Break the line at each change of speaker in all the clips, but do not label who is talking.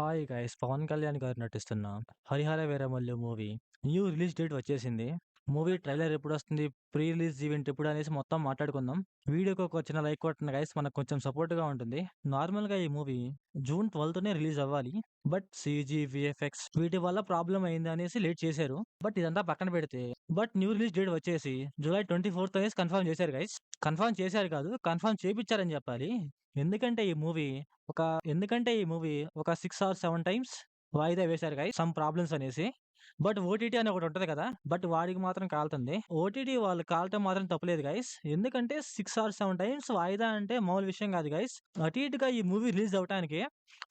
Hi guys! 'Pawan Kalyan' గారు నటిస్తున్న 'Harihara Veeramallu' movie new release date వచ్చేసింది. మూవీ ట్రైలర్ ఎప్పుడొస్తుంది? ప్రీ రిలీజ్ ఈవెంట్ ఎప్పుడు అనేసి మొత్తం మాట్లాడుకుందాం. వీడియోకి ఒక చిన్న లైక్ కొట్టండి గైస్, మనకు కొంచెం సపోర్ట్‌గా ఉంటుంది. నార్మల్‌గా ఈ మూవీ జూన్ 12నే రిలీజ్ అవ్వాలి. బట్ సీజీ, వీఎఫ్ఎక్స్ వీటి వల్ల ప్రాబ్లమ్ అయింది అనేసి లేట్ చేశారు. బట్ ఇదంతా పక్కన పెడితే న్యూ రిలీజ్ డేట్ వచ్చేసి జూలై 24 అనేసి కన్ఫర్మ్ చేశారు గైస్. కన్ఫర్మ్ చేశారు కాదు, కన్ఫర్మ్ చేపిచ్చారని చెప్పాలి. ఎందుకంటే ఈ మూవీ ఒక ఎందుకంటే ఈ మూవీ ఒక 6 ఆర్ 7 టైమ్స్ వాయిదా వేశారు గైస్. సమ్ ప్రాబ్లమ్స్ అనేసి. ఓటీటీ అని ఒకటుంటది కదా! వాడికి మాత్రం కాలుతుంది. ఓటీటీ వాళ్ళు కాలటం మాత్రం తప్పులేదు గైస్. ఎందుకంటే 6 ఆర్ 7 టైమ్స్ వాయిదా అంటే మామూలు విషయం కాదు గైస్. అటు ఇటుగా ఈ మూవీ రిలీజ్ అవ్వటానికి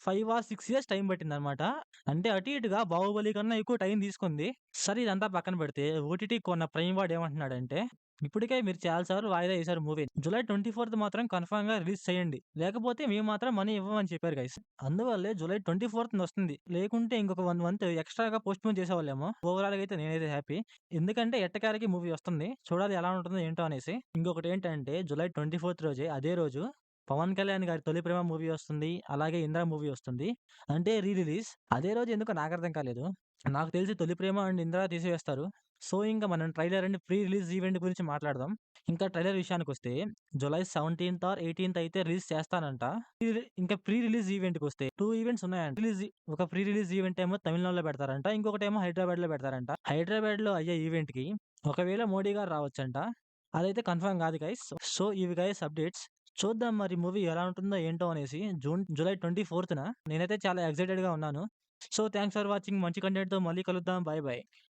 5 ఆర్ 6 ఇయర్స్ టైం పట్టిందనమాట. అంటే అటు ఇటుగా 'బాహుబలి' కన్నా ఎక్కువ టైం తీసుకుంది. సరే ఇదంతా పక్కన పెడితే ఓటీటీ కొన్న ప్రైమ్ వాడు ఏమంటున్నాడంటే, ఇప్పటికే మీరు చాలా సార్లు వాయిదా వేశారు మూవీని. జూలై 24 మాత్రం కన్ఫర్మ్‌గా రిలీజ్ చేయండి. లేకపోతే మేము మాత్రం మనీ ఇవ్వమని చెప్పారు గైస్. అందువల్లే జూలై 24 వస్తుంది. లేకుంటే ఇంకొక 1 మంత్ ఎక్స్‌ట్రాగా పోస్ట్‌పోన్ చేసేవాళ్ళేమో. ఓవరాల్‌గా అయితే నేనైతే హ్యాపీ. ఎందుకంటే ఎట్టకేలకి మూవీ వస్తుంది. చూడాలి ఎలా ఉంటుందో ఏంటో అనేసి. ఇంకొకటేంటంటే జూలై 24 రోజే అదే రోజు పవన్ కళ్యాణ్ గారి 'తొలి ప్రేమ' మూవీ వస్తుంది. అలాగే 'ఇంద్ర' మూవీ వస్తుంది. అంటే రీ రిలీజ్. అదే రోజు ఎందుకో నాకర్థం కాలేదు. నాకు తెలిసి 'తొలి ప్రేమ' అండ్ 'ఇంద్ర' తీసేస్తారు. సో, ఇంక మనం trailer and pre release event గురించి మాట్లాడదాం. ఇంకా ట్రైలర్ విషయానికొస్తే జులై 17థ్ ఆర్ 18థ్ అయితే రిలీజ్ చేస్తానంట. ఇంకా ప్రీ రిలీజ్ ఈవెంట్‌కొస్తే 2 ఈవెంట్స్ ఉన్నాయంట. ఒక ప్రీ రిలీజ్ ఈవెంట్ ఏమో తమిళనాడులో పెడతారంట. ఇంకొకటేమో హైదరాబాద్‌లో పెడతారంట. హైదరాబాద్‌లో అయ్యే ఈవెంట్‌కి ఒకవేళ మోడీ గారు రావచ్చంట. అదైతే కన్ఫర్మ్ కాదు గైస్. సో, ఇవి గైస్ అప్డేట్స్. చూద్దాం మరి మూవీ ఎలా ఉంటుందో ఏంటో అనేసి జులై 24న నేనైతే చాలా ఎక్సైటెడ్‌గా ఉన్నాను. So, thanks for watching. మంచి కంటెంట్‌తో మళ్ళీ కలుద్దాం. By by.